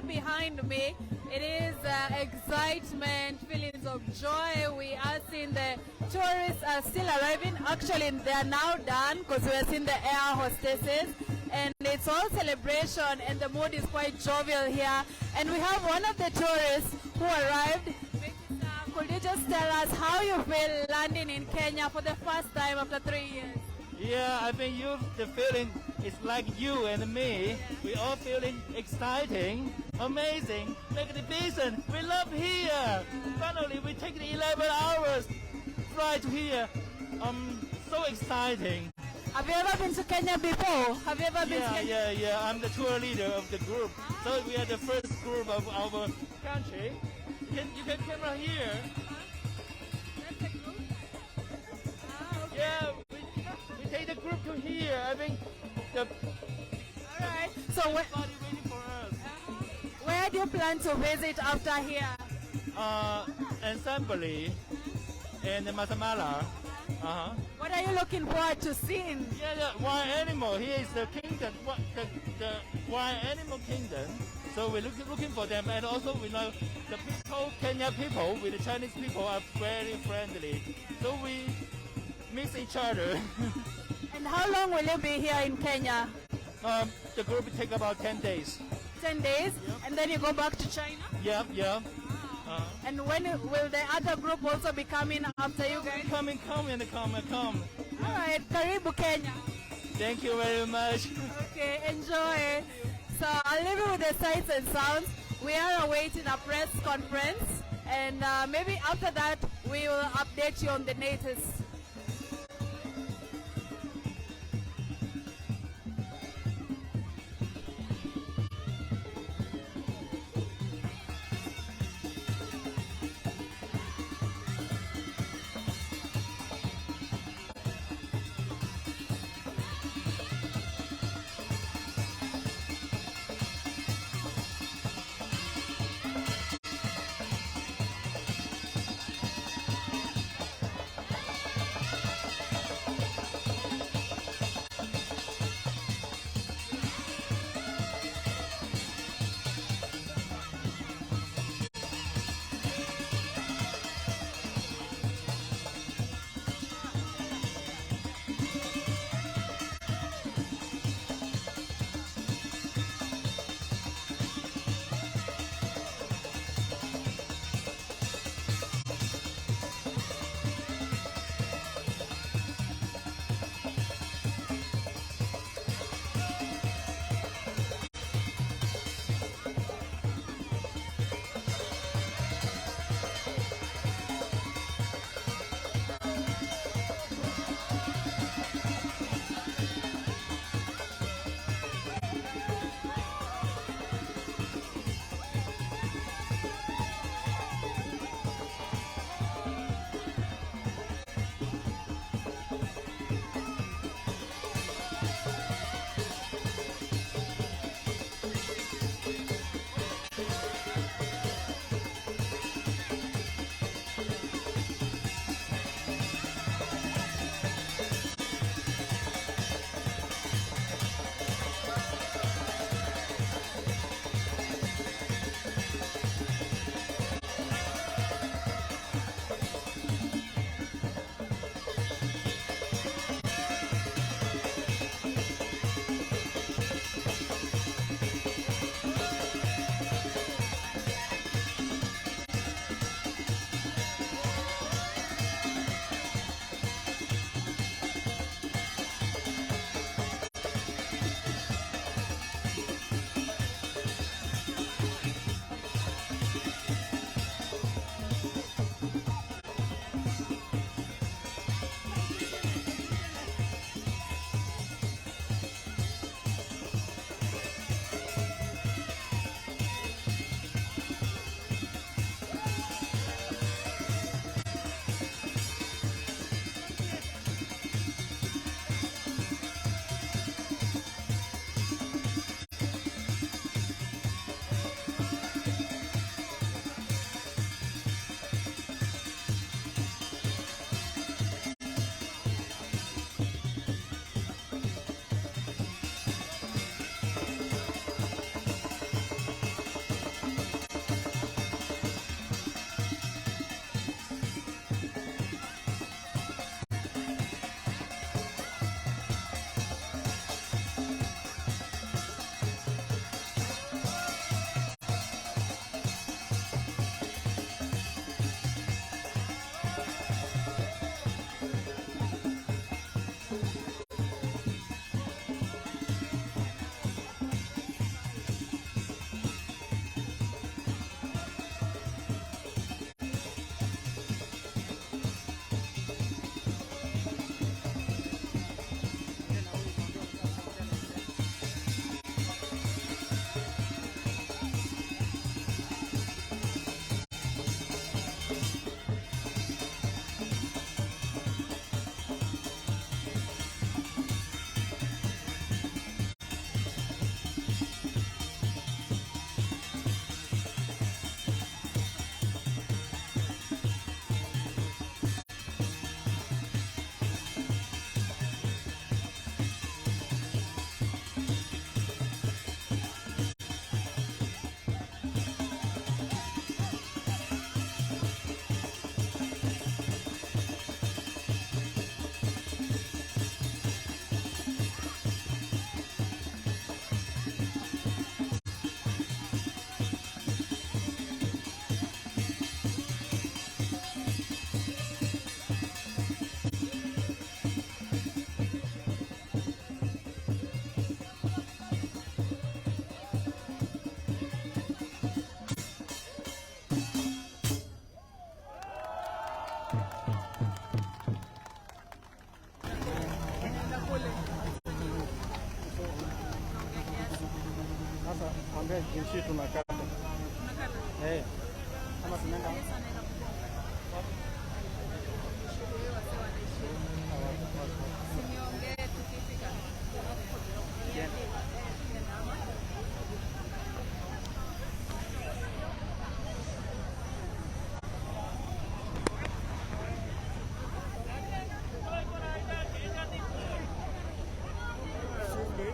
behind me, it is excitement, feelings of joy. We are seeing the tourists are still arriving. Actually, they are now done because we are seeing the air hostesses. And it's all celebration and the mood is quite jovial here. And we have one of the tourists who arrived. Could you just tell us how you feel landing in Kenya for the first time after 3 years? Yeah, I think the feeling is like you and me. Yeah. We all feeling exciting, amazing, magnificent. We love here. Finally, we take the 11 hours flight to here. So exciting. Have you ever been to Kenya before? Have you ever been to Kenya? Yeah. I'm the tour leader of the group. So we are the first group of our country. You can camera here. That's a group? Okay. Yeah, we take the group to here. I think Alright. So everybody waiting for us. where do you plan to visit after here? Assembly and Masamala. What are you looking forward to seeing? Yeah, wild animal. Here is the kingdom, the wild animal kingdom. So we're looking for them, and also we know the people, Kenya people with the Chinese people are very friendly. So we miss each other. And how long will you be here in Kenya? The group will take about 10 days. 10 days? Yep. And then you go back to China? Yeah. And when will the other group also be coming after you guys? Come. Alright, Karibu Kenya. Thank you very much. Okay, enjoy. So I'll leave you with the sights and sounds. We are awaiting a press conference, and maybe after that we will update you on the latest. Sasa ambia jinsi tunakata. Eh. Kama tunaenda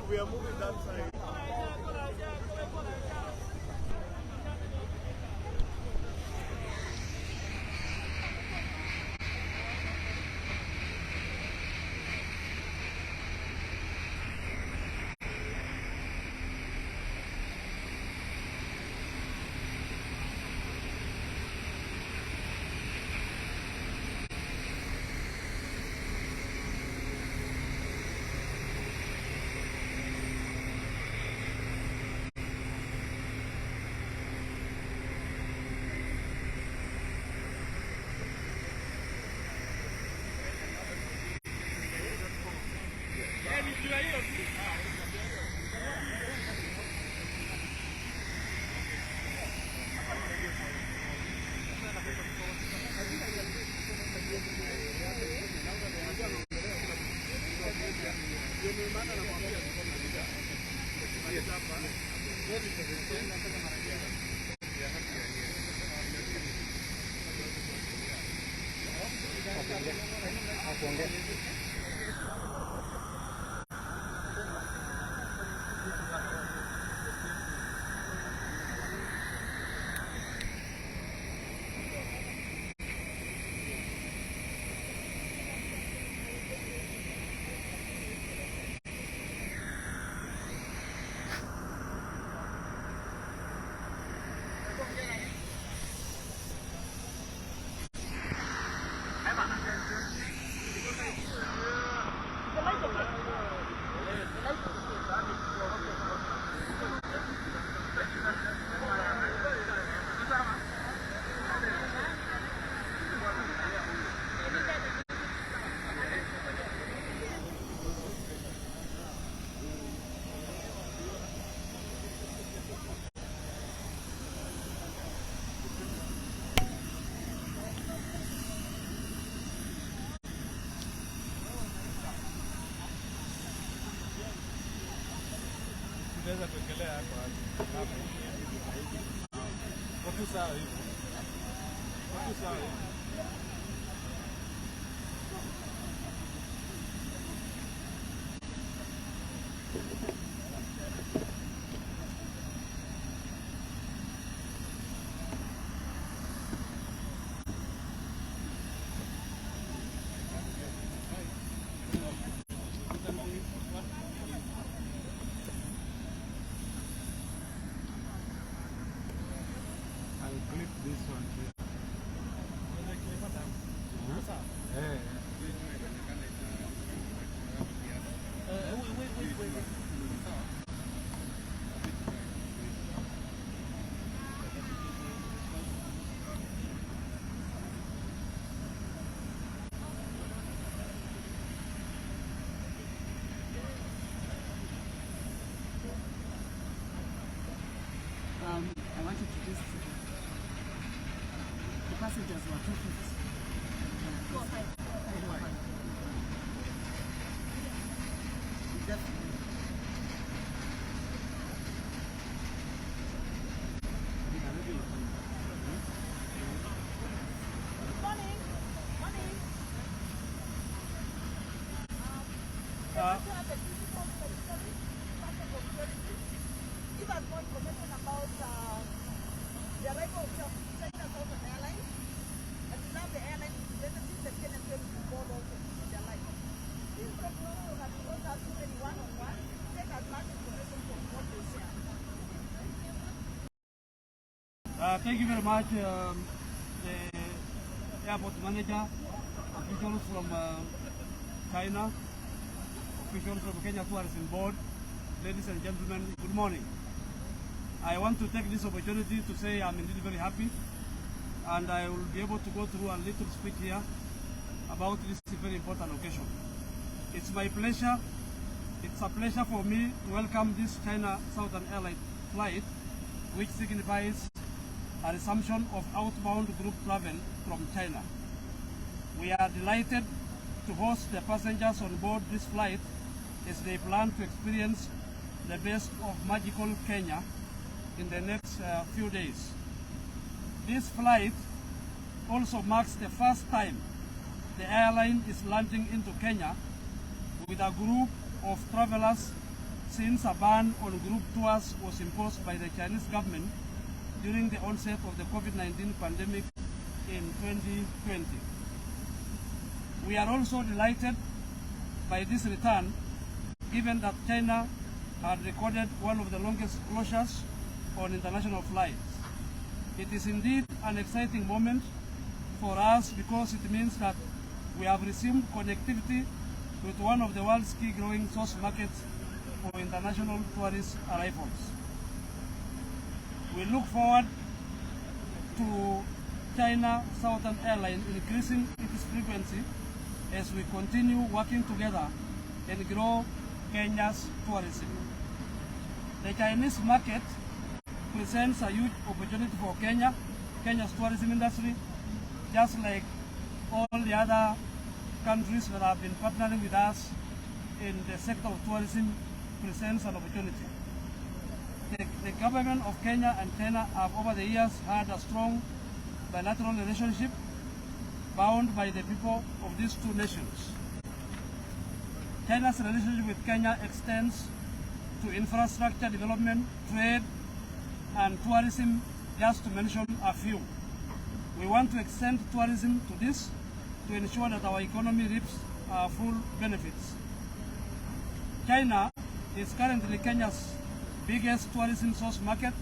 we are moving that side. Tunaweza kuendelea hapo watu sawa hivi. Watu sawa hivi. Clip this one too. I want you to just the passengers were 250. Thank you very much, the airport manager, officials from China, officials from Kenya Tourism Board, ladies and gentlemen, good morning. I want to take this opportunity to say I'm indeed very happy, and I will be able to go through a little speech here about this very important occasion. It's my pleasure, it's a pleasure for me to welcome this China Southern Airlines flight, which signifies a resumption of outbound group travel from China. We are delighted to host the passengers on board this flight as they plan to experience the best of magical Kenya in the next few days. This flight also marks the first time the airline is launching into Kenya with a group of travelers since a ban on group tours was imposed by the Chinese government during the onset of the COVID-19 pandemic in 2020. We are also delighted by this return, given that China had recorded one of the longest closures on international flights. It is indeed an exciting moment for us because it means that we have resumed connectivity with one of the world's key growing source markets for international tourist arrivals. We look forward to China Southern Airlines increasing its frequency as we continue working together and grow Kenya's tourism. The Chinese market presents a huge opportunity for Kenya's tourism industry, just like all the other countries that have been partnering with us in the sector of tourism presents an opportunity. The government of Kenya and China have over the years had a strong bilateral relationship bound by the people of these two nations. China's relationship with Kenya extends to infrastructure development, trade, and tourism, just to mention a few. We want to extend tourism to this to ensure that our economy reaps full benefits. China is currently Kenya's biggest tourism source market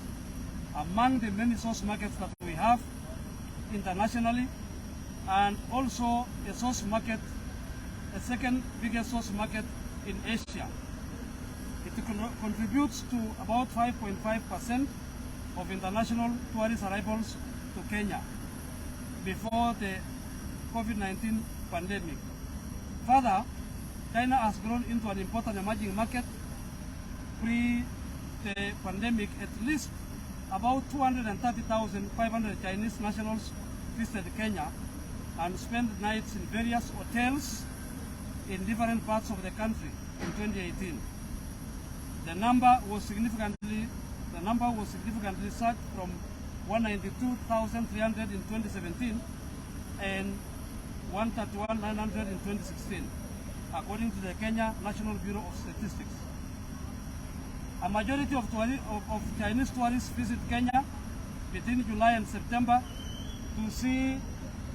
among the many source markets that we have internationally, and also a source market, the second biggest source market in Asia. It contributes to about 5.5% of international tourist arrivals to Kenya before the COVID-19 pandemic. Further, China has grown into an important emerging market. Pre the pandemic, at least about 230,500 Chinese nationals visited Kenya and spent nights in various hotels in different parts of the country in 2018. The number was significantly surged from 192,300 in 2017 and 131,900 in 2016, according to the Kenya National Bureau of Statistics. A majority of Chinese tourists visit Kenya between July and September to see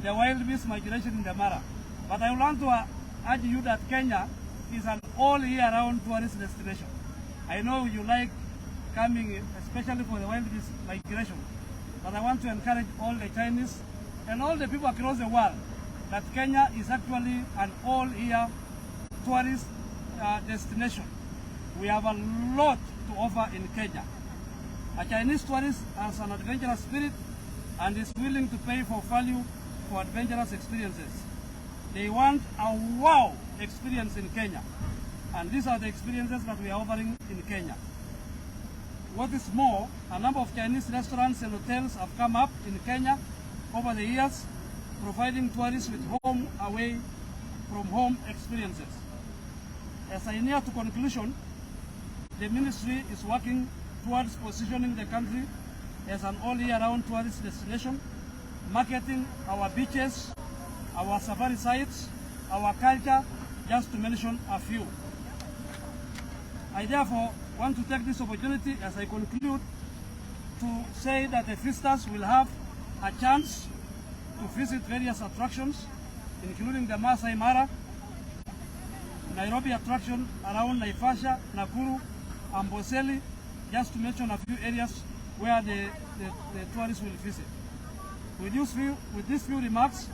the wildebeest migration in the Mara. But I want to urge you that Kenya is an all-year-round tourist destination. I know you like coming, especially for the wildebeest migration, but I want to encourage all the Chinese and all the people across the world that Kenya is actually an all-year tourist destination. We have a lot to offer in Kenya. A Chinese tourist has an adventurous spirit and is willing to pay for value for adventurous experiences. They want a wow experience in Kenya, and these are the experiences that we are offering in Kenya. What is more, a number of Chinese restaurants and hotels have come up in Kenya over the years, providing tourists with home away from home experiences. As I near to conclusion, the ministry is working towards positioning the country as an all-year-round tourist destination, marketing our beaches, our safari sites, our culture, just to mention a few. I therefore want to take this opportunity as I conclude to say that the visitors will have a chance to visit various attractions, including the Masai Mara, Nairobi attraction around Naivasha, Nakuru, Amboseli, just to mention a few areas where the tourists will visit. With these few remarks,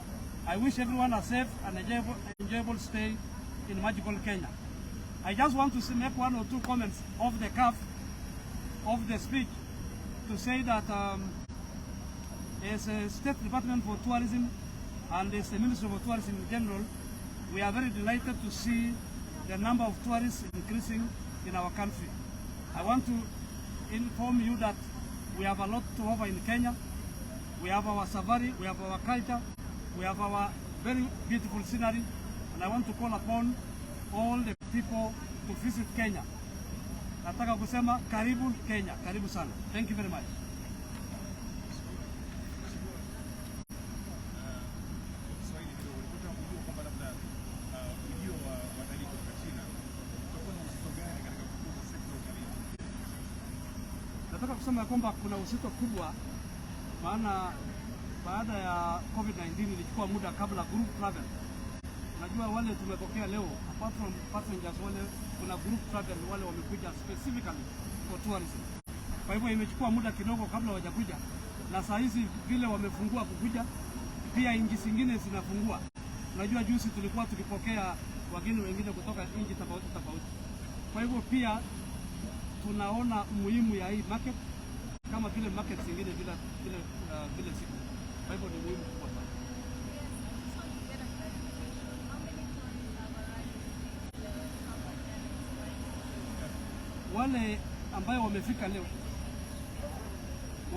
I wish everyone a safe and enjoyable stay in magical Kenya. I just want to make one or two comments off the cuff of the speech to say that as a State Department for Tourism and as the Ministry of Tourism in general, we are very delighted to see the number of tourists increasing in our country. I want to inform you that we have a lot to offer in Kenya. We have our safari, we have our culture, we have our very beautiful scenery, and I want to call upon all the people to visit Kenya. Nataka kusema karibu Kenya, karibu sana. Thank you very much. Nataka kusema kwamba kuna uzito kubwa, maana baada ya COVID-19 ilichukua muda kabla group travel. Najua wale tumepokea leo, apart from passengers wale, kuna group travel wale wamekuja specifically for tourism. Kwa hivyo imechukua muda kidogo kabla hawajakuja, na saa hizi vile wamefungua kukuja, pia nchi zingine zinafungua. Najua juzi tulikuwa tukipokea wageni wengine kutoka nchi tofauti tofauti. Kwa hivyo pia tunaona umuhimu ya hii market kama vile market zingine vile siku. Kwa hivyo ni muhimu kubwa sana. Wale ambayo wamefika leo,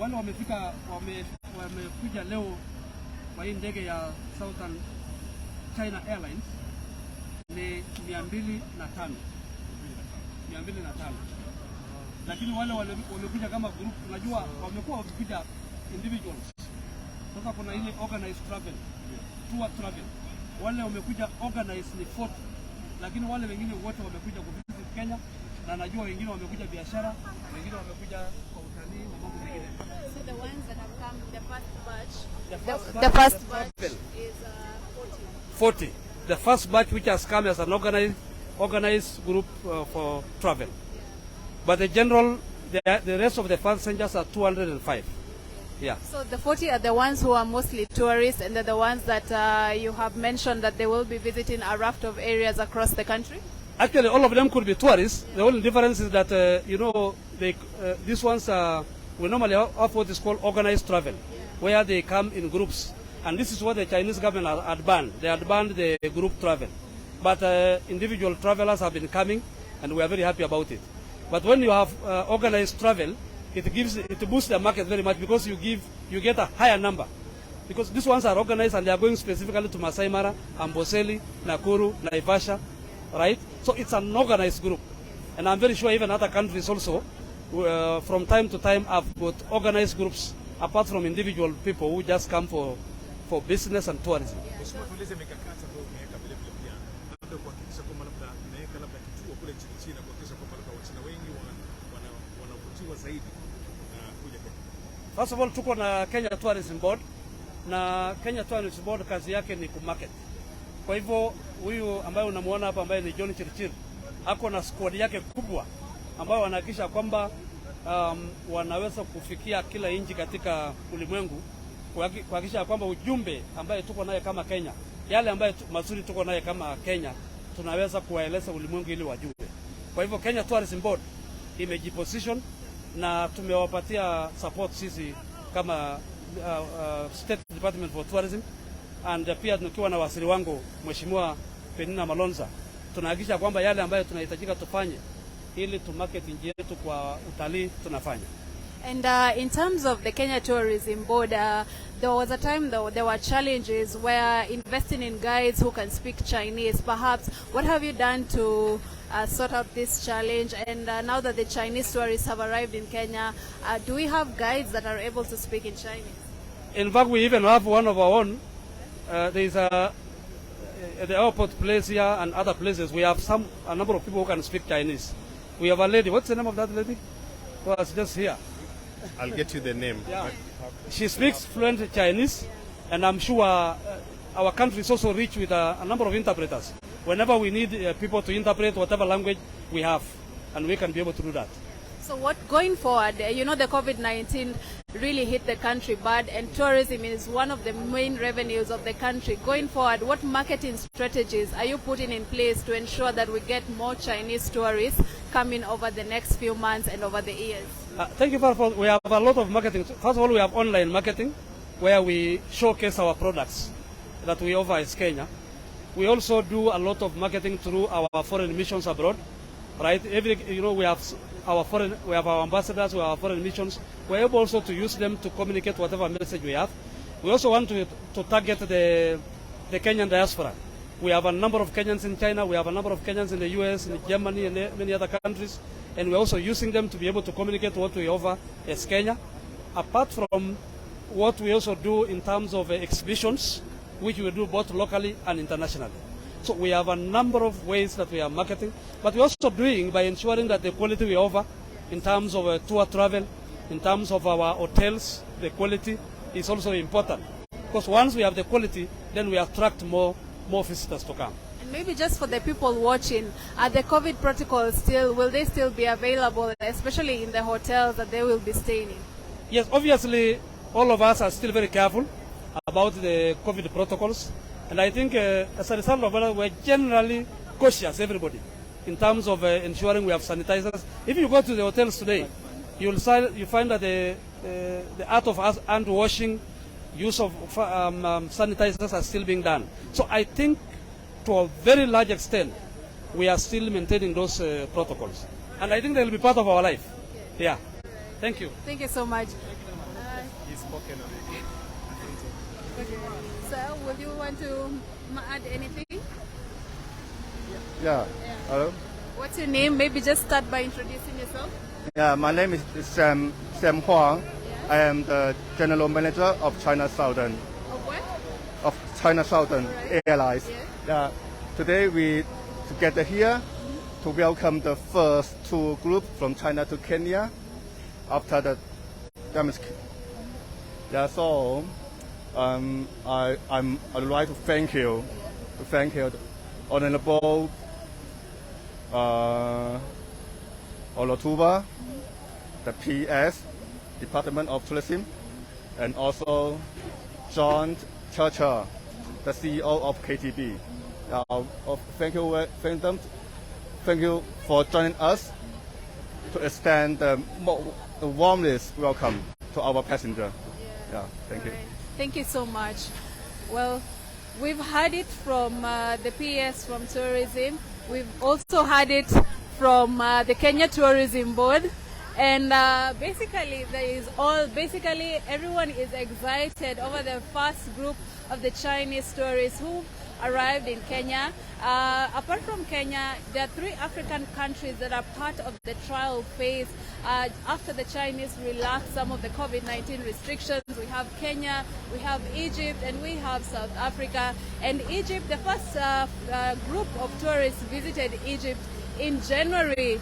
wale wamekuja leo kwa hii ndege ya Southern China Airlines ni 205. Lakini wale wamekuja kama group, unajua wamekuwa wakikuja individuals. Sasa kuna ile organized travel, tour travel. Wale wamekuja organized ni 40, lakini wale wengine wote wamekuja kuvisit Kenya, na najua wengine wamekuja biashara, wengine wamekuja kwa utalii na mambo mengine. So the ones that have come, the first batch is 40. 40. The first batch which has come as an organized group for travel. But the general, the rest of the passengers are 205. Yeah. So the 40 are the ones who are mostly tourists, and they're the ones that you have mentioned that they will be visiting a raft of areas across the country? Actually, all of them could be tourists. The only difference is that, these ones, we normally have what is called organized travel, where they come in groups. And this is what the Chinese government had banned. They had banned the group travel. But individual travelers have been coming, and we are very happy about it. But when you have organized travel, it boosts the market very much, because you get a higher number. Because these ones are organized and they are going specifically to Masai Mara, Amboseli, Nakuru, Naivasha, right? So it's an organized group. And I'm very sure even other countries also, from time to time, have got organized groups, apart from individual people who just come for business and tourism. First of all, tuko na Kenya Tourism Board, na Kenya Tourism Board kazi yake ni kumarket. Kwa hivyo huyu ambaye unamuona hapa ambaye ni John Chirchir, ako na squad yake kubwa ambayo wanahakikisha kwamba wanaweza kufikia kila nchi katika ulimwengu, kuhakikisha kwamba ujumbe ambaye tuko naye kama Kenya, yale ambaye mazuri tuko naye kama Kenya, tunaweza kuwaeleza ulimwengu ili wajue. Kwa hivyo Kenya Tourism Board imejiposition, na tumewapatia support sisi kama State Department for Tourism, and pia tukiwa na waziri wangu Mheshimiwa Penina Malonza, tunahakikisha kwamba yale ambayo tunahitajika tufanye ili tu market nchi yetu kwa utalii tunafanya. And in terms of the Kenya Tourism Board, there was a time though there were challenges where investing in guides who can speak Chinese. Perhaps what have you done to sort out this challenge? And now that the Chinese tourists have arrived in Kenya, do we have guides that are able to speak in Chinese? In fact, we even have one of our own. There is at the airport place here and other places. We have a number of people who can speak Chinese. We have a lady. What's the name of that lady? Well, it's just here. I'll get you the name. Yeah. She speaks fluent Chinese, and I'm sure our country is also rich with a number of interpreters. Whenever we need people to interpret whatever language we have, and we can be able to do that. So what going forward, you know, the COVID-19 really hit the country bad, and tourism is one of the main revenues of the country. Going forward, what marketing strategies are you putting in place to ensure that we get more Chinese tourists coming over the next few months and over the years? Thank you for. We have a lot of marketing. First of all, we have online marketing, where we showcase our products that we offer as Kenya. We also do a lot of marketing through our foreign missions abroad, right? We have we have our ambassadors, we have our foreign missions. We're able also to use them to communicate whatever message we have. We also want to target the Kenyan diaspora. We have a number of Kenyans in China, we have a number of Kenyans in the US, in Germany, and many other countries, and we're also using them to be able to communicate what we offer as Kenya. Apart from what we also do in terms of exhibitions, which we do both locally and internationally. So we have a number of ways that we are marketing, but we're also doing by ensuring that the quality we offer in terms of tour travel, in terms of our hotels, the quality is also important. Because once we have the quality, then we attract more visitors to come. And maybe just for the people watching, are the COVID protocols will they still be available, especially in the hotels that they will be staying in? Yes, obviously all of us are still very careful about the COVID protocols. And I think as a result of that, we're generally cautious, everybody, in terms of ensuring we have sanitizers. If you go to the hotels today, you find that the art of hand washing, use of sanitizers are still being done. So I think to a very large extent, we are still maintaining those protocols. And I think they will be part of our life. Yeah. Thank you. Thank you so much. He's spoken already. Okay. So, would you want to add anything? Yeah. Hello. What's your name? Maybe just start by introducing yourself. Yeah, my name is Sam Huang. I am the general manager of China Southern. Of what? Of China Southern Airlines. Yeah. Today we together here to welcome the first tour group from China to Kenya after the damage. Yeah. So I'd like to thank you, Honorable Olotuba, the PS, Department of Tourism, and also John Churchill, the CEO of KTB. Thank you for joining us to extend the warmest welcome to our passenger. Yeah, thank you. Thank you so much. Well, we've had it from the PS from tourism. We've also had it from the Kenya Tourism Board. And basically everyone is excited over the first group of the Chinese tourists who arrived in Kenya. Apart from Kenya, there are 3 African countries that are part of the trial phase after the Chinese relaxed some of the COVID-19 restrictions. We have Kenya, we have Egypt, and we have South Africa. And Egypt, the first group of tourists visited Egypt in January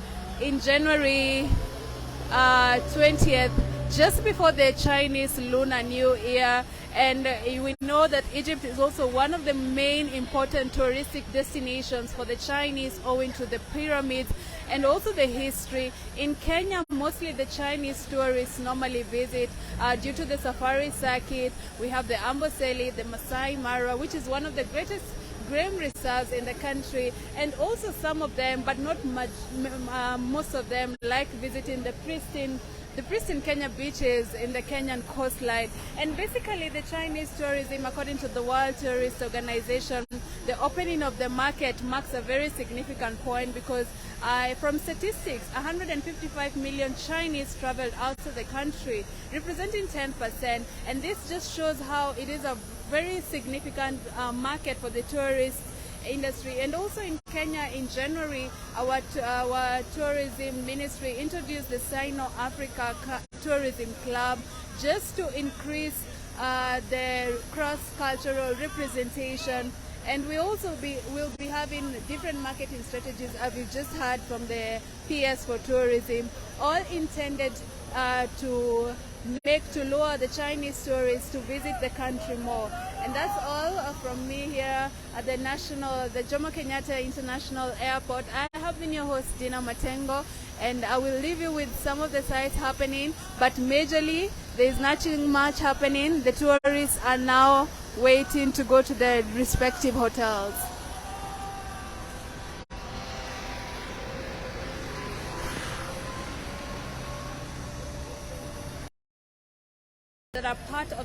20th, just before the Chinese Lunar New Year. And we know that Egypt is also one of the main important touristic destinations for the Chinese owing to the pyramids and also the history. In Kenya, mostly the Chinese tourists normally visit due to the safari circuit. We have the Amboseli, the Masai Mara, which is one of the greatest game reserves in the country, and also some of them, but not much, most of them, like visiting the pristine Kenya beaches in the Kenyan coastline. And basically the Chinese tourism, according to the World Tourist Organization, the opening of the market marks a very significant point because from statistics, 155 million Chinese traveled out of the country, representing 10%. And this just shows how it is a very significant market for the tourist industry. And also in Kenya in January, our tourism ministry introduced the Sino-Africa Tourism Club just to increase the cross-cultural representation. And we also will be having different marketing strategies, as we've just heard from the PS for tourism, all intended to lower the Chinese tourists to visit the country more. And that's all from me here at the Jomo Kenyatta International Airport. I have been your host, Dina Matengo, and I will leave you with some of the sites happening, but majorly there is nothing much happening. The tourists are now waiting to go to their respective hotels. That are part of